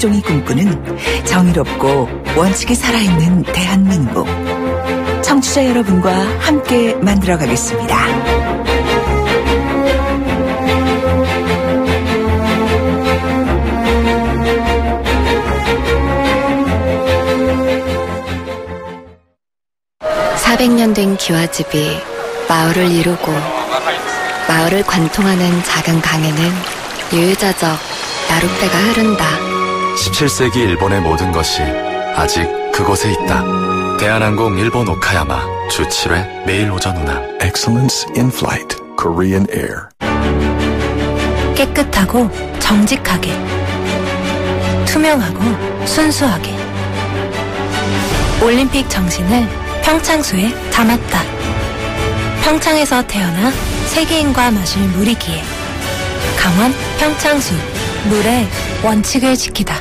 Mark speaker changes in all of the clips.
Speaker 1: 곽수종이 꿈꾸는 정의롭고 원칙이 살아있는 대한민국. 청취자 여러분과 함께 만들어가겠습니다.
Speaker 2: (400년) 된 기와집이 마을을 이루고 마을을 관통하는 작은 강에는 유유자적 나룻배가 흐른다.
Speaker 3: 17세기 일본의 모든 것이 아직 그곳에 있다. 대한항공 일본 오카야마 주 7회 매일 오전 운항.
Speaker 4: Excellence in Flight, Korean Air.
Speaker 5: 깨끗하고 정직하게, 투명하고 순수하게, 올림픽 정신을 평창수에 담았다. 평창에서 태어나 세계인과 마실 물이기에 강원 평창수, 물의 원칙을 지키다.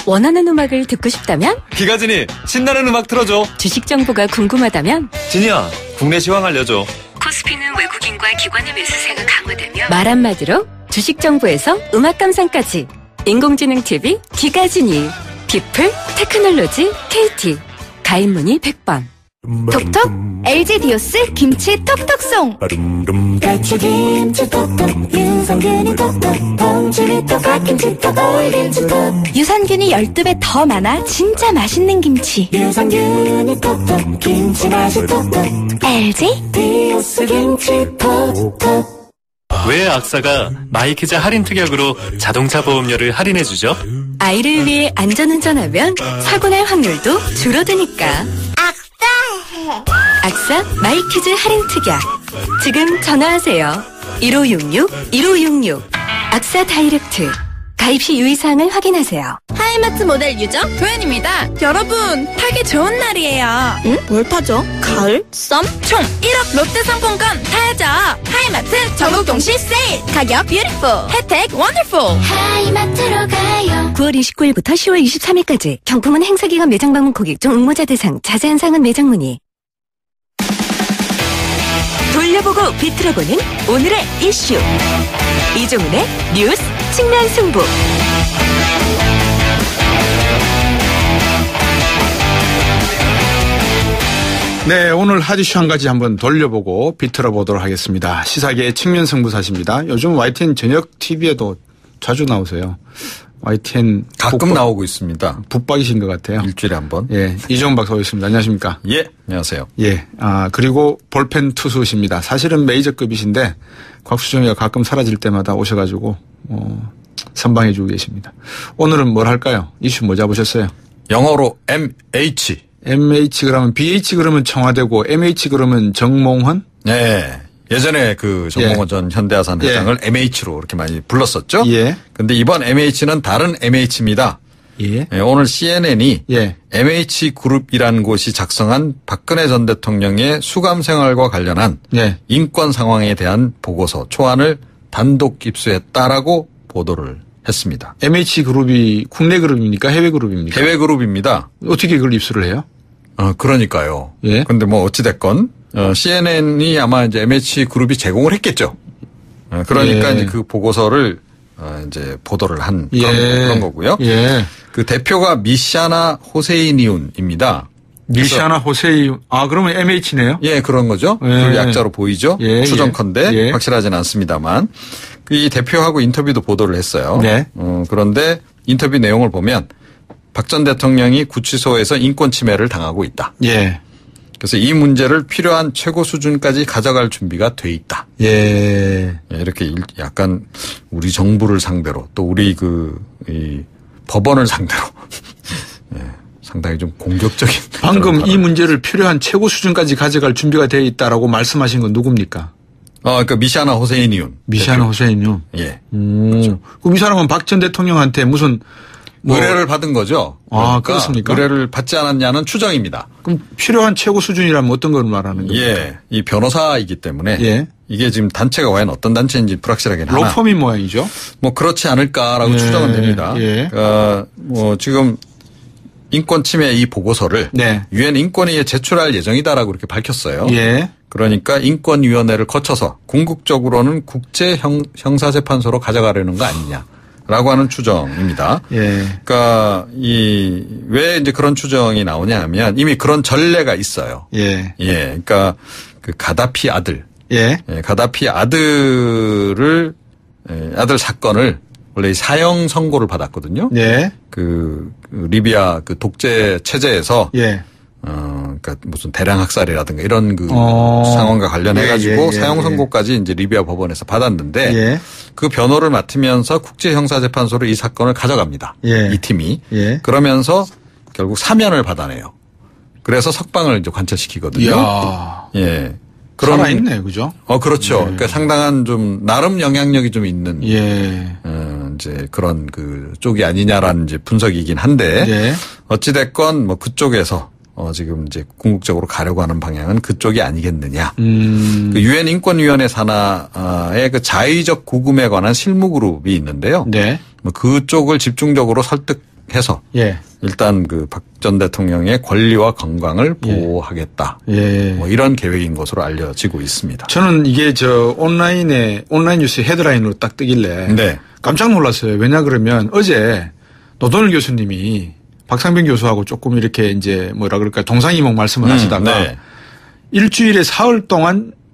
Speaker 6: 원하는 음악을 듣고 싶다면?
Speaker 7: 기가진이 신나는 음악 틀어줘.
Speaker 6: 주식 정보가 궁금하다면?
Speaker 7: 진이야, 국내 시황 알려줘.
Speaker 6: 코스피는 외국인과 기관의 매수세가 강화되며 말 한마디로 주식 정보에서 음악 감상까지. 인공지능 TV 기가진이. 피플 테크놀로지 KT. 가입 문의 100번.
Speaker 8: 톡톡 LG 디오스 김치 톡톡송.
Speaker 9: 배추김치 톡톡 유산균이 톡톡 봉지리 톡 김치 톡 오일김치 톡.
Speaker 8: 유산균이 12배 더 많아 진짜 맛있는 김치.
Speaker 9: 유산균이 톡톡 김치 맛이 톡톡.
Speaker 8: LG
Speaker 9: 디오스 김치 톡톡.
Speaker 10: 왜 악사가 마이키자 할인 특약으로 자동차 보험료를 할인해주죠?
Speaker 6: 아이를 위해 안전운전하면 사고날 확률도 줄어드니까. 악사 마이키즈 할인 특약. 지금 전화하세요. 1566-1566. 악사 다이렉트. 가입 시 유의사항을 확인하세요.
Speaker 8: 하이마트 모델 유저 도현입니다. 여러분 타기 좋은 날이에요. 응? 뭘 타죠? 가을? 썸? 총 1억 롯데 상품권 타야죠. 하이마트 전국 동시 세일. 가격 뷰티풀. 혜택 원더풀.
Speaker 9: 하이마트로 가요.
Speaker 6: 9월 29일부터 10월 23일까지. 경품은 행사기간 매장 방문 고객 중 응모자 대상. 자세한 사항은 매장 문의. 돌려보고 비틀어보는 오늘의 이슈. 이종훈의 뉴스 측면 승부.
Speaker 11: 네, 오늘 핫이슈 한 가지 한번 돌려보고 비틀어보도록 하겠습니다. 시사계의 측면 승부사십니다. 요즘 YTN 저녁 TV에도 자주 나오세요. YTN
Speaker 12: 가끔 나오고 있습니다.
Speaker 11: 붙박이신 것 같아요.
Speaker 12: 일주일에 한 번.
Speaker 11: 예, 이종훈 박사 오셨습니다. 안녕하십니까?
Speaker 12: 예, 안녕하세요.
Speaker 11: 예, 그리고 볼펜 투수십니다. 사실은 메이저급이신데 곽수종이가 가끔 사라질 때마다 오셔가지고 선방해주고 계십니다. 오늘은 뭘 할까요? 이슈 뭐 잡으셨어요?
Speaker 12: 영어로 MH.
Speaker 11: MH 그러면 BH 그러면 청와대고 MH 그러면 정몽헌?
Speaker 12: 네. 예전에 그 정몽헌 전 현대아산 회장을 MH로 이렇게 많이 불렀었죠.
Speaker 11: 예.
Speaker 12: 근데 이번 MH는 다른 MH입니다.
Speaker 11: 예.
Speaker 12: 네, 오늘 CNN이 MH그룹이라는 곳이 작성한 박근혜 전 대통령의 수감 생활과 관련한 인권 상황에 대한 보고서 초안을 단독 입수했다라고 보도를 했습니다.
Speaker 11: MH그룹이 국내 그룹입니까? 해외 그룹입니까?
Speaker 12: 해외 그룹입니다.
Speaker 11: 어떻게 그걸 입수를 해요?
Speaker 12: 그러니까요.
Speaker 11: 예.
Speaker 12: 근데 뭐 어찌됐건 CNN이 아마 이제 MH그룹이 제공을 했겠죠. 그러니까 이제 그 보고서를 이제 보도를 한 그런 거고요.
Speaker 11: 예.
Speaker 12: 그 대표가 미샤나 호세이니운입니다.
Speaker 11: 미샤나 호세이운. 그러면 MH네요?
Speaker 12: 예, 그런 거죠. 그 약자로 보이죠. 추정컨대 확실하진 않습니다만 이 대표하고 인터뷰도 보도를 했어요.
Speaker 11: 네.
Speaker 12: 그런데 인터뷰 내용을 보면 박 전 대통령이 구치소에서 인권 침해를 당하고 있다.
Speaker 11: 예.
Speaker 12: 그래서 이 문제를 필요한 최고 수준까지 가져갈 준비가 돼 있다.
Speaker 11: 예.
Speaker 12: 이렇게 약간 우리 정부를 상대로 또 우리 이 법원을 상대로 상당히 좀 공격적인.
Speaker 11: 방금 이 문제를 필요한 최고 수준까지 가져갈 준비가 돼 있다라고 말씀하신 건 누굽니까?
Speaker 12: 그러니까 미샤나 호세이니운.
Speaker 11: 미샤나 호세이니운.
Speaker 12: 예.
Speaker 11: 그렇죠. 그럼 이 사람은 박 전 대통령한테 무슨
Speaker 12: 의뢰를 받은 거죠.
Speaker 11: 그렇습니까?
Speaker 12: 의뢰를 받지 않았냐는 추정입니다.
Speaker 11: 그럼 필요한 최고 수준이라면 어떤 걸 말하는 겁니까?
Speaker 12: 예. 이 변호사이기 때문에 이게 지금 단체가 과연 어떤 단체인지 불확실하긴 하나.
Speaker 11: 로펌인 모양이죠.
Speaker 12: 뭐 그렇지 않을까라고 추정은 됩니다. 뭐 지금 인권 침해 이 보고서를 유엔 인권위에 제출할 예정이다라고 이렇게 밝혔어요. 그러니까 인권위원회를 거쳐서 궁극적으로는 국제 형사재판소로 가져가려는 거 아니냐. 라고 하는 추정입니다.
Speaker 11: 예.
Speaker 12: 그러니까 왜 이제 그런 추정이 나오냐 하면 이미 그런 전례가 있어요.
Speaker 11: 예.
Speaker 12: 예. 그러니까 그 가다피 아들.
Speaker 11: 예.
Speaker 12: 가다피 아들 사건을 원래 사형 선고를 받았거든요.
Speaker 11: 예.
Speaker 12: 그 리비아 그 독재 체제에서
Speaker 11: 예.
Speaker 12: 그러니까 무슨 대량 학살이라든가 이런 그 상황과 관련해 가지고 사형 선고까지 이제 리비아 법원에서 받았는데 그 변호를 맡으면서 국제형사재판소로 이 사건을 가져갑니다. 이 팀이. 그러면서 결국 사면을 받아내요. 그래서 석방을 이제 관철시키거든요.
Speaker 11: 이야.
Speaker 12: 예.
Speaker 11: 살아있네, 그죠?
Speaker 12: 그렇죠. 그러니까 상당한 좀 나름 영향력이 좀 있는 이제 그런 그 쪽이 아니냐라는 이제 분석이긴 한데 어찌 됐건 뭐 그쪽에서 지금 이제 궁극적으로 가려고 하는 방향은 그쪽이 아니겠느냐. 그 유엔 인권위원회 산하의 그 자의적 구금에 관한 실무그룹이 있는데요. 뭐 그쪽을 집중적으로 설득해서 일단 그 박 전 대통령의 권리와 건강을 보호하겠다. 뭐 이런 계획인 것으로 알려지고 있습니다.
Speaker 11: 저는 이게 온라인 뉴스 헤드라인으로 딱 뜨길래 깜짝 놀랐어요. 왜냐 그러면 어제 노돈을 교수님이 박상병 교수하고 조금 이렇게 이제 뭐라 그럴까 동상이몽 말씀을 하시다가 일주일에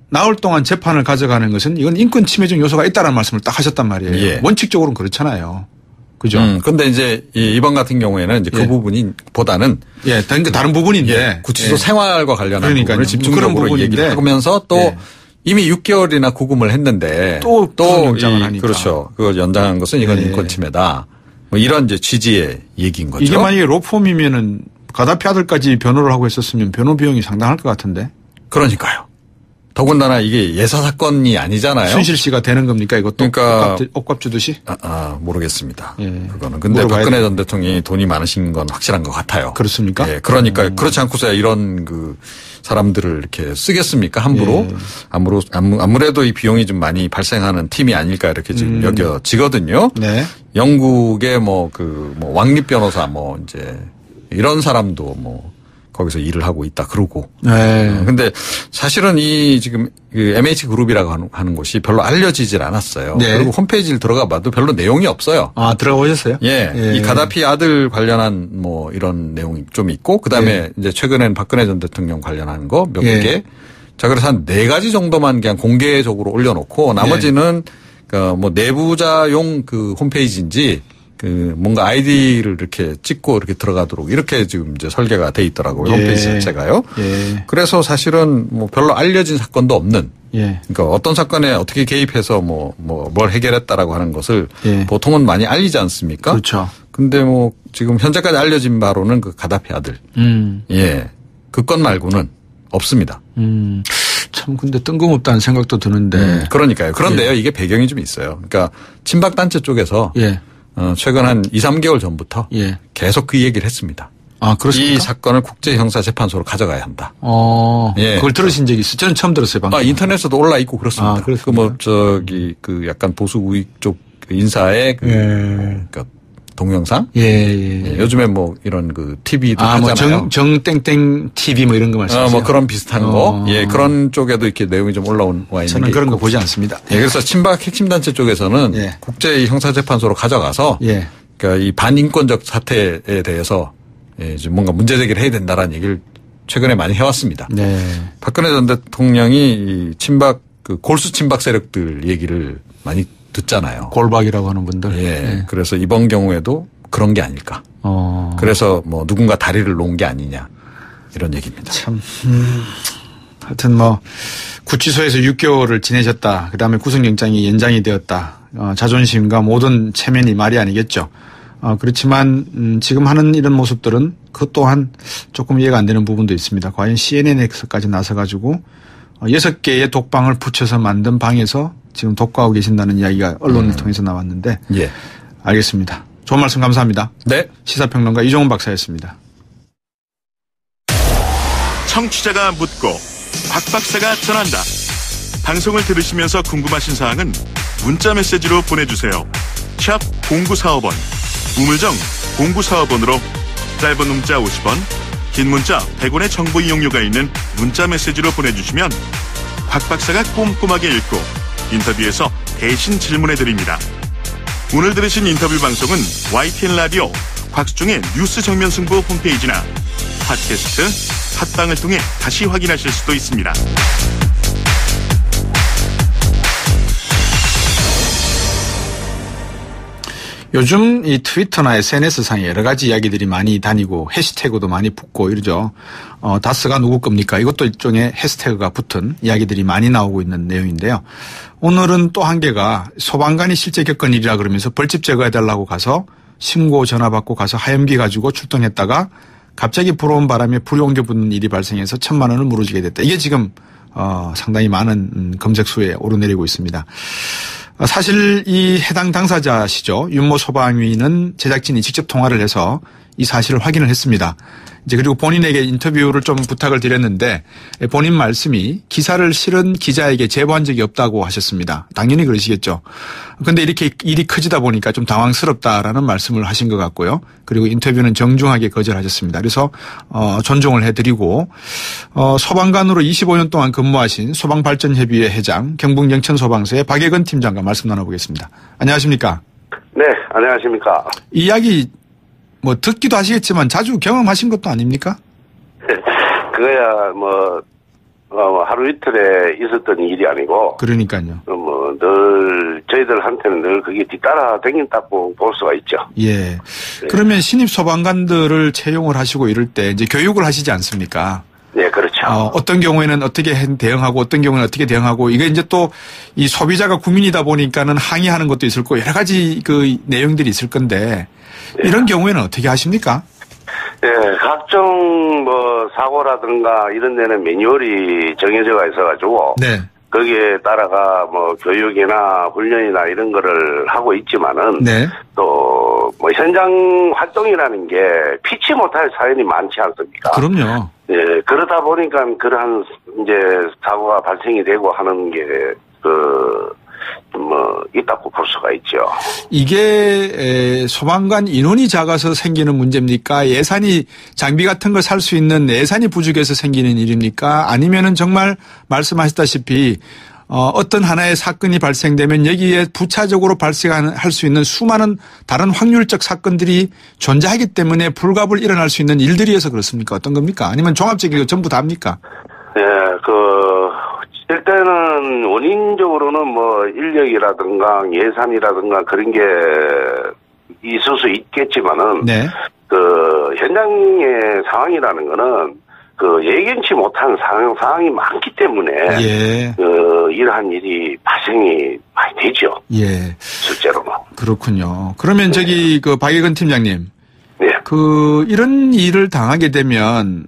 Speaker 11: 나흘 동안 재판을 가져가는 것은 이건 인권 침해적 요소가 있다라는 말씀을 딱 하셨단 말이에요. 원칙적으로는 그렇잖아요. 그죠?
Speaker 12: 근데 이제 이번 같은 경우에는 이제 그 부분이 보다는
Speaker 11: 다른 부분인데
Speaker 12: 구치소 생활과 관련한 부분을 집중적으로 얘기를 하면서 또 이미 6개월이나 구금을 했는데 또
Speaker 11: 연장을 하니까
Speaker 12: 그렇죠. 그걸 연장한 것은 이건 인권 침해다. 뭐 이런 이제 취지의 얘기인 거죠.
Speaker 11: 이게 만약에 로펌이면은 가다피 아들까지 변호를 하고 있었으면 변호 비용이 상당할 것 같은데.
Speaker 12: 그러니까요. 더군다나 이게 예사 사건이 아니잖아요.
Speaker 11: 순실시가 되는 겁니까 이것도?
Speaker 12: 그러니까
Speaker 11: 옷값 주듯이?
Speaker 12: 모르겠습니다. 그거는. 근데 박근혜 전 대통령이 돈이 많으신 건 확실한 것 같아요.
Speaker 11: 그렇습니까?
Speaker 12: 예. 그러니까 그렇지 않고서야 이런 그 사람들을 이렇게 쓰겠습니까? 함부로. 아무래도 이 비용이 좀 많이 발생하는 팀이 아닐까 이렇게 지금 여겨지거든요. 영국의 왕립 변호사 이제 이런 사람도 거기서 일을 하고 있다 그러고. 근데 사실은 이 지금 그 MH 그룹이라고 하는 곳이 별로 알려지질 않았어요. 그리고 홈페이지를 들어가 봐도 별로 내용이 없어요.
Speaker 11: 아, 들어가 보셨어요?
Speaker 12: 이 가다피 아들 관련한 이런 내용이 좀 있고 그다음에 이제 최근엔 박근혜 전 대통령 관련한 거 몇 개. 자, 그래서 한 4가지 정도만 그냥 공개적으로 올려놓고 나머지는 내부자용 그 홈페이지인지 뭔가 아이디를 이렇게 찍고 이렇게 들어가도록 이렇게 지금 이제 설계가 돼 있더라고요. 홈페이지 자체가요. 그래서 사실은 별로 알려진 사건도 없는. 그러니까 어떤 사건에 어떻게 개입해서 뭘 해결했다라고 하는 것을 보통은 많이 알리지 않습니까?
Speaker 11: 그렇죠.
Speaker 12: 근데 지금 현재까지 알려진 바로는 그 가다피 아들. 그 건 말고는 없습니다.
Speaker 11: 참 근데 뜬금없다는 생각도 드는데.
Speaker 12: 그러니까요. 그런데요. 이게 배경이 좀 있어요. 그러니까 친박단체 쪽에서 최근 한 2, 3개월 전부터 계속 그 얘기를 했습니다.
Speaker 11: 아, 그렇습니까?
Speaker 12: 이 사건을 국제형사재판소로 가져가야 한다.
Speaker 11: 그걸 들으신 적이 있어요? 저는 처음 들었어요, 방금.
Speaker 12: 인터넷에도 올라 있고 그렇습니다. 약간 보수 우익 쪽 인사의 그러니까 동영상? 요즘에 이런 그 TV도 하잖아요.
Speaker 11: 정땡땡 TV 이런 거 말씀하세요?
Speaker 12: 그런 비슷한 거. 그런 쪽에도 이렇게 내용이 좀 올라와 있는
Speaker 11: 저는 그런 거 보지 않습니다.
Speaker 12: 그래서 친박 핵심 단체 쪽에서는 국제 형사재판소로 가져가서 그러니까 이 반인권적 사태에 대해서 좀 뭔가 문제 제기를 해야 된다라는 얘기를 최근에 많이 해왔습니다. 박근혜 전 대통령이 이 친박 골수 친박 세력들 얘기를 많이 듣잖아요.
Speaker 11: 골박이라고 하는 분들.
Speaker 12: 그래서 이번 경우에도 그런 게 아닐까. 그래서 누군가 다리를 놓은 게 아니냐 이런 얘기입니다.
Speaker 11: 참. 하여튼 구치소에서 6개월을 지내셨다. 그다음에 구속영장이 연장이 되었다. 자존심과 모든 체면이 말이 아니겠죠. 그렇지만 지금 하는 이런 모습들은 그것 또한 조금 이해가 안 되는 부분도 있습니다. 과연 CNN에서까지 나서가지고 6개의 독방을 붙여서 만든 방에서 지금 독과하고 계신다는 이야기가 언론을 통해서 나왔는데 알겠습니다. 좋은 말씀 감사합니다. 시사평론가 이종훈 박사였습니다.
Speaker 13: 청취자가 묻고 박 박사가 전한다. 방송을 들으시면서 궁금하신 사항은 문자 메시지로 보내주세요. 샵 0945번 우물정 0945번으로 짧은 문자 50원 긴 문자 100원의 정보 이용료가 있는 문자 메시지로 보내주시면 박 박사가 꼼꼼하게 읽고 인터뷰에서 대신 질문해드립니다. 오늘 들으신 인터뷰 방송은 YTN 라디오 곽수종의 뉴스 정면 승부 홈페이지나 팟캐스트, 팟빵을 통해 다시 확인하실 수도 있습니다.
Speaker 11: 요즘 이 트위터나 SNS상에 여러 가지 이야기들이 많이 다니고 해시태그도 많이 붙고 이러죠. 다스가 누구 겁니까? 이것도 일종의 해시태그가 붙은 이야기들이 많이 나오고 있는 내용인데요. 오늘은 또 한 개가 소방관이 실제 겪은 일이라 그러면서 벌집 제거해달라고 가서 신고 전화 받고 가서 하염기 가지고 출동했다가 갑자기 불어온 바람에 불이 옮겨 붙는 일이 발생해서 1,000만 원을 물어주게 됐다. 이게 지금 상당히 많은 검색수에 오르내리고 있습니다. 사실 이 해당 당사자시죠. 윤모 소방위는 제작진이 직접 통화를 해서 이 사실을 확인을 했습니다. 이제 그리고 본인에게 인터뷰를 좀 부탁을 드렸는데 본인 말씀이 기사를 실은 기자에게 제보한 적이 없다고 하셨습니다. 당연히 그러시겠죠. 그런데 이렇게 일이 커지다 보니까 좀 당황스럽다라는 말씀을 하신 것 같고요. 그리고 인터뷰는 정중하게 거절하셨습니다. 그래서 존중을 해드리고 소방관으로 25년 동안 근무하신 소방발전협의회 회장 경북영천소방서의 박예근 팀장과 말씀 나눠보겠습니다. 안녕하십니까?
Speaker 14: 네, 안녕하십니까?
Speaker 11: 이 이야기 뭐 듣기도 하시겠지만 자주 경험하신 것도 아닙니까?
Speaker 14: 그거야 하루 이틀에 있었던 일이 아니고.
Speaker 11: 그러니까요.
Speaker 14: 늘 저희들한테는 늘 그게 뒤따라 댕긴다고 볼 수가 있죠.
Speaker 11: 예.
Speaker 14: 네.
Speaker 11: 그러면 신입 소방관들을 채용을 하시고 이럴 때 이제 교육을 하시지 않습니까?
Speaker 14: 네, 그렇죠.
Speaker 11: 어떤 경우에는 어떻게 대응하고 어떤 경우는 어떻게 대응하고 이게 이제 또 이 소비자가 국민이다 보니까는 항의하는 것도 있을 거고 여러 가지 그 내용들이 있을 건데. 이런 경우에는 어떻게 하십니까?
Speaker 14: 네, 각종 사고라든가 이런 데는 매뉴얼이 정해져가 있어가지고. 네. 거기에 따라가 교육이나 훈련이나 이런 거를 하고 있지만은. 네. 또 현장 활동이라는 게 피치 못할 사연이 많지 않습니까?
Speaker 11: 그럼요.
Speaker 14: 예, 그러다 보니까 그러한 이제 사고가 발생이 되고 하는 게 있다고 볼 수가 있죠.
Speaker 11: 이게 소방관 인원이 작아서 생기는 문제입니까? 예산이 장비 같은 걸 살 수 있는 예산이 부족해서 생기는 일입니까? 아니면은 정말 말씀하셨다시피 어떤 하나의 사건이 발생되면 여기에 부차적으로 발생할 수 있는 수많은 다른 확률적 사건들이 존재하기 때문에 불가불 일어날 수 있는 일들이어서 그렇습니까? 어떤 겁니까? 아니면 종합적이고 전부 다입니까?
Speaker 14: 네, 일단은 원인적으로는 인력이라든가 예산이라든가 그런 게 있을 수 있겠지만은. 네. 현장의 상황이라는 거는 예견치 못한 상황이 많기 때문에. 예. 이러한 일이 발생이 많이 되죠.
Speaker 11: 예.
Speaker 14: 실제로는.
Speaker 11: 그렇군요. 그러면 박예근 팀장님.
Speaker 14: 네.
Speaker 11: 이런 일을 당하게 되면,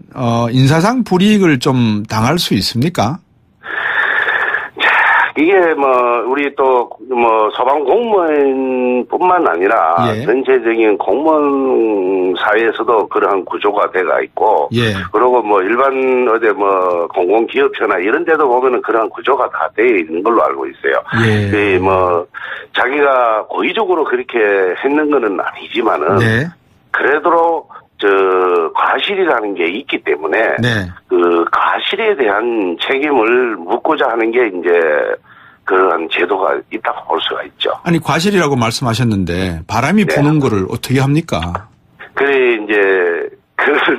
Speaker 11: 인사상 불이익을 좀 당할 수 있습니까?
Speaker 14: 이게 우리 또 소방 공무원뿐만 아니라 예. 전체적인 공무원 사회에서도 그러한 구조가 돼가 있고 예. 그리고 일반 공공기업체나 이런 데도 보면은 그러한 구조가 다 돼 있는 걸로 알고 있어요. 예. 자기가 고의적으로 그렇게 했는 거는 아니지만은 네. 그래도 과실이라는 게 있기 때문에 네. 그 과실에 대한 책임을 묻고자 하는 게 이제 그런 제도가 있다고 볼 수가 있죠.
Speaker 11: 아니 과실이라고 말씀하셨는데 바람이 네. 부는 거를 어떻게 합니까?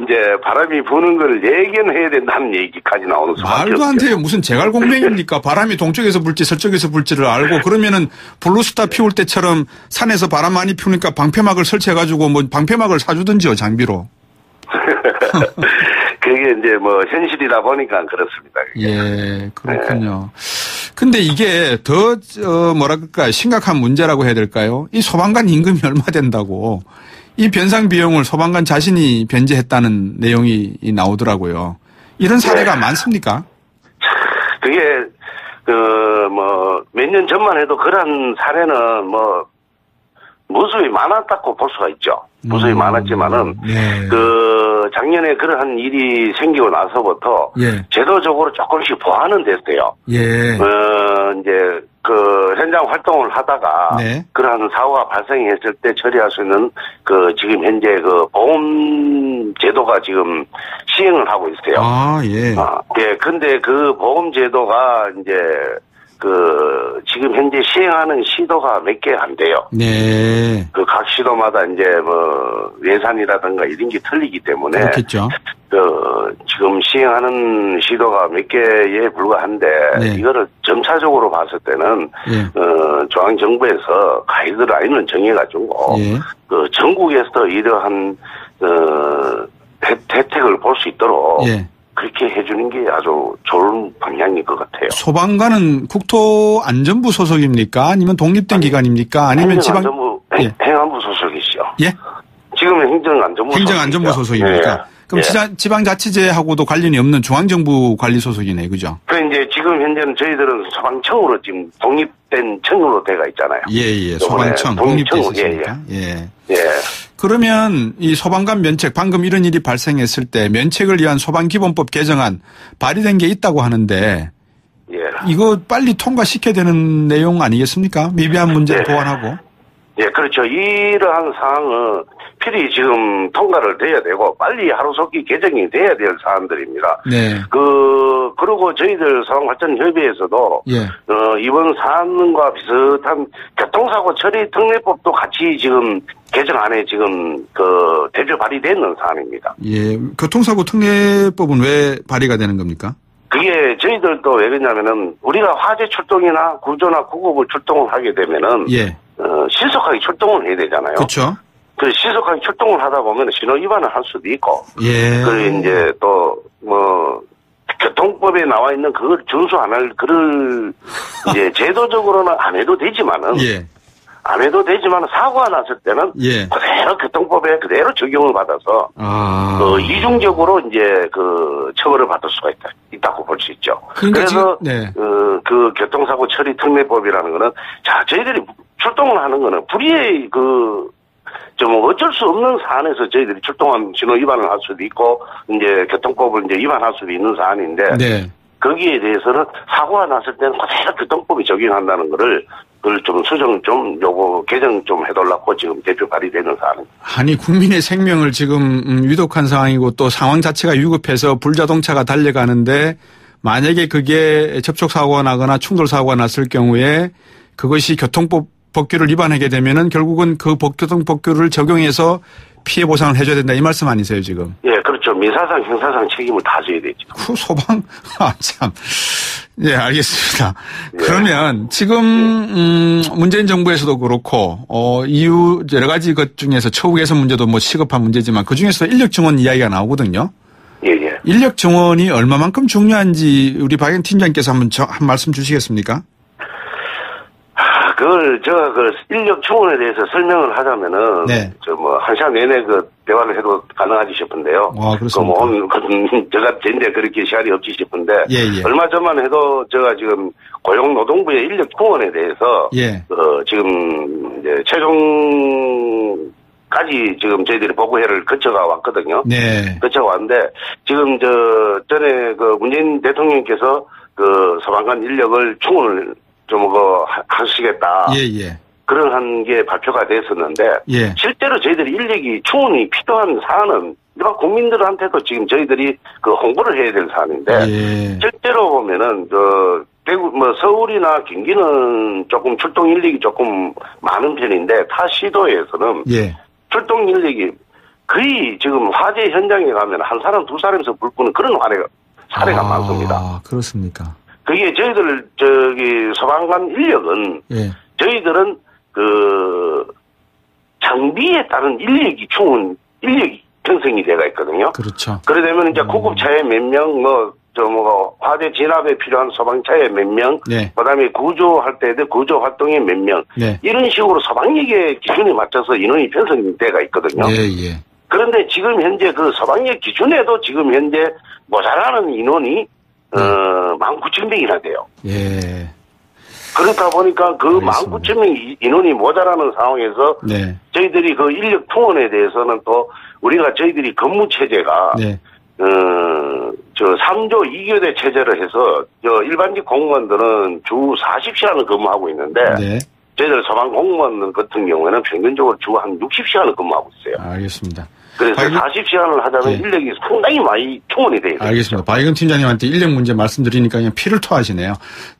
Speaker 14: 이제 바람이 부는 걸 예견해야 된다는 얘기까지 나오는 수밖에 없죠.
Speaker 11: 말도 안 돼요. 무슨 제갈공명입니까? 바람이 동쪽에서 불지 서쪽에서 불지를 알고 그러면은 블루스타 피울 때처럼 산에서 바람 많이 피우니까 방패막을 설치해가지고 방패막을 사주든지요 장비로.
Speaker 14: 그게 이제 현실이다 보니까 그렇습니다. 그게.
Speaker 11: 예, 그렇군요. 네. 근데 이게 더 심각한 문제라고 해야 될까요? 이 소방관 임금이 얼마 된다고. 이 변상 비용을 소방관 자신이 변제했다는 내용이 나오더라고요. 이런 사례가 네. 많습니까?
Speaker 14: 그게 몇 년 전만 해도 그런 사례는 무수히 많았다고 볼 수가 있죠. 무수히 많았지만은 네. 작년에 그러한 일이 생기고 나서부터 예. 제도적으로 조금씩 보완은 됐어요. 예. 이제 현장 활동을 하다가 네. 그러한 사고가 발생했을 때 처리할 수 있는 지금 현재 보험 제도가 지금 시행을 하고 있어요.
Speaker 11: 아, 예.
Speaker 14: 예. 근데 그 보험 제도가 이제 지금 현재 시행하는 시도가 몇 개 안 돼요.
Speaker 11: 네.
Speaker 14: 각 시도마다 이제 예산이라든가 이런 게 틀리기 때문에.
Speaker 11: 그렇겠죠.
Speaker 14: 지금 시행하는 시도가 몇 개에 불과한데, 네. 이거를 점차적으로 봤을 때는, 중앙정부에서 가이드라인을 정해가지고, 예. 전국에서 이러한, 혜택을 볼 수 있도록, 예. 그렇게 해주는 게 아주 좋은 방향인 것 같아요.
Speaker 11: 소방관은 국토안전부 소속입니까? 아니면 독립된 기관입니까? 아니면
Speaker 14: 행정안전부,
Speaker 11: 예.
Speaker 14: 행안부 소속이시죠.
Speaker 11: 예?
Speaker 14: 지금은 행정안전부
Speaker 11: 소속입니까?
Speaker 14: 예.
Speaker 11: 그럼
Speaker 14: 예.
Speaker 11: 지방자치제하고도 관련이 없는 중앙정부 관리 소속이네, 그죠?
Speaker 14: 이제 지금 현재는 저희들은 소방청으로 지금 독립된 청으로 돼가 있잖아요.
Speaker 11: 예. 소방청 독립돼 있으니까. 예. 그러면 이 소방관 면책, 방금 이런 일이 발생했을 때 면책을 위한 소방기본법 개정안 발의된 게 있다고 하는데, 예. 이거 빨리 통과시켜야 되는 내용 아니겠습니까? 미비한 문제를 보완하고.
Speaker 14: 예, 그렇죠. 이러한 사항은 필히 지금 통과를 돼야 되고 빨리 하루속히 개정이 돼야 될 사안들입니다.
Speaker 11: 네.
Speaker 14: 그리고 저희들 소방발전협의회에서도
Speaker 11: 예.
Speaker 14: 이번 사안과 비슷한 교통사고 처리 특례법도 같이 지금 개정안에 지금 대표 발의되는 사안입니다.
Speaker 11: 예. 교통사고 특례법은 왜 발의가 되는 겁니까?
Speaker 14: 그게 저희들도 왜 그러냐면은 우리가 화재 출동이나 구조나 구급을 출동을 하게 되면은
Speaker 11: 예.
Speaker 14: 신속하게 출동을 해야 되잖아요.
Speaker 11: 그렇죠.
Speaker 14: 신속하게 출동을 하다 보면 신호 위반을 할 수도 있고.
Speaker 11: 예.
Speaker 14: 그리고 이제 또 교통법에 나와 있는 그걸 준수 안 할 글을 이제 제도적으로는 안 해도 되지만은.
Speaker 11: 예.
Speaker 14: 안 해도 되지만 사고가 났을 때는
Speaker 11: 예.
Speaker 14: 그대로 교통법에 그대로 적용을 받아서 이중적으로 이제 처벌을 받을 수가 있다고 볼 수 있죠.
Speaker 11: 그러니까
Speaker 14: 그래서
Speaker 11: 네.
Speaker 14: 교통사고 처리 특례법이라는 거는 저희들이 출동을 하는 거는 불의의 좀 어쩔 수 없는 사안에서 저희들이 출동한 신호 위반을 할 수도 있고 이제 교통법을 이제 위반할 수도 있는 사안인데
Speaker 11: 네.
Speaker 14: 거기에 대해서는 사고가 났을 때는 그대로 교통법이 적용한다는 거를 그걸 좀 수정 개정 좀 해달라고 지금 대표 발의되는 사안입니다.
Speaker 11: 아니, 국민의 생명을 지금 위독한 상황이고 또 상황 자체가 위급해서 불자동차가 달려가는데 만약에 그게 접촉사고가 나거나 충돌사고가 났을 경우에 그것이 교통법 법규를 위반하게 되면은 결국은 그 교통법규를 적용해서 피해 보상을 해줘야 된다 이 말씀 아니세요 지금?
Speaker 14: 예, 그렇죠. 민사상, 형사상 책임을 다 져야 되죠.
Speaker 11: 소방, 참. 예, 알겠습니다. 예. 그러면 지금 문재인 정부에서도 그렇고 이후 여러 가지 것 중에서 처우 개선 문제도 시급한 문제지만 그 중에서 인력 증원 이야기가 나오거든요.
Speaker 14: 예.
Speaker 11: 인력 증원이 얼마만큼 중요한지 우리 박영 팀장께서 한 말씀 주시겠습니까?
Speaker 14: 제가 인력 충원에 대해서 설명을 하자면은,
Speaker 11: 네.
Speaker 14: 한 시간 내내 대화를 해도 가능하지 싶은데요.
Speaker 11: 그렇습니까?
Speaker 14: 오늘 제가 전에 그렇게 시간이 없지 싶은데,
Speaker 11: 예.
Speaker 14: 얼마 전만 해도 제가 지금 고용노동부의 인력 충원에 대해서,
Speaker 11: 예.
Speaker 14: 지금 이제 최종까지 지금 저희들이 보고회를 거쳐가 왔거든요.
Speaker 11: 네.
Speaker 14: 거쳐가 왔는데, 지금 전에 문재인 대통령께서 소방관 인력을 충원을 하시겠다.
Speaker 11: 예.
Speaker 14: 그런 게 발표가 됐었는데,
Speaker 11: 예. 실제로
Speaker 14: 저희들이 인력이 충원이 필요한 사안은 일반 국민들한테도 지금 저희들이 홍보를 해야 될 사안인데,
Speaker 11: 예.
Speaker 14: 실제로 보면은, 대구, 서울이나 경기는 조금 출동 인력이 조금 많은 편인데, 타 시도에서는
Speaker 11: 예.
Speaker 14: 출동 인력이 거의 지금 화재 현장에 가면 한 사람, 두 사람에서 불 끄는 그런 사례가 많습니다.
Speaker 11: 그렇습니까?
Speaker 14: 그게 저희들 소방관 인력은
Speaker 11: 예.
Speaker 14: 저희들은 장비에 따른 인력이 편성이 돼가 있거든요.
Speaker 11: 그렇죠.
Speaker 14: 그러려면 이제 구급차에 몇 명, 화재 진압에 필요한 소방차에 몇 명,
Speaker 11: 네.
Speaker 14: 그다음에 구조할 때 구조 활동에 몇 명,
Speaker 11: 네.
Speaker 14: 이런 식으로 소방력의 기준에 맞춰서 인원이 편성이 돼가 있거든요.
Speaker 11: 예.
Speaker 14: 그런데 지금 현재 소방력 기준에도 지금 현재 모자라는 인원이 19,000명이나 돼요.
Speaker 11: 예.
Speaker 14: 그렇다 보니까 19,000명 인원이 모자라는 상황에서
Speaker 11: 네.
Speaker 14: 저희들이 인력 통원에 대해서는 또 저희들이 근무 체제가
Speaker 11: 네.
Speaker 14: 3조 2교대 체제를 해서 일반직 공무원들은 주 40시간을 근무하고 있는데
Speaker 11: 네.
Speaker 14: 저희들 소방공무원 같은 경우에는 평균적으로 주 한 60시간을 근무하고 있어요.
Speaker 11: 알겠습니다.
Speaker 14: 그래서 40시간을 하자면 인력이 상당히 많이 충원이 돼요.
Speaker 11: 알겠습니다. 박익은 팀장님한테 인력 문제 말씀드리니까 그냥 피를 토하시네요.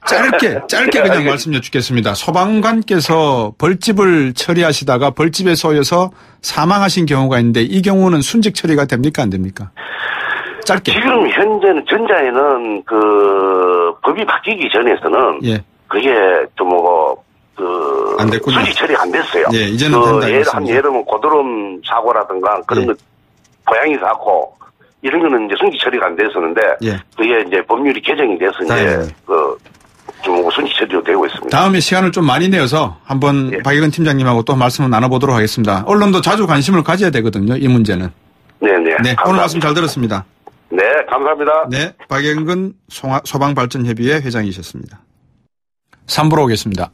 Speaker 11: 짧게 그냥 말씀 여쭙겠습니다. 소방관께서 벌집을 처리하시다가 벌집에 쏘여서 사망하신 경우가 있는데 이 경우는 순직 처리가 됩니까 안 됩니까? 짧게.
Speaker 14: 지금 현재는 전자에는 그 법이 바뀌기 전에서는 그게 좀
Speaker 11: 안 됐군요.
Speaker 14: 순직 처리가 안 됐어요.
Speaker 11: 예, 이제는 된다.
Speaker 14: 예를 들면 고드름 사고라든가 그런 거 고양이 사고 이런 거는 이제 순직 처리가 안 됐었는데 그게 이제 법률이 개정이 돼서 이제 좀 순직 처리로 되고 있습니다.
Speaker 11: 다음에 시간을 좀 많이 내어서 한번 박익은 팀장님하고 또 말씀을 나눠보도록 하겠습니다. 언론도 자주 관심을 가져야 되거든요. 이 문제는.
Speaker 14: 네네.
Speaker 11: 네, 오늘 말씀 잘 들었습니다.
Speaker 14: 네, 감사합니다.
Speaker 11: 네, 박익은 소방발전협의회 회장이셨습니다. 3부로 오겠습니다.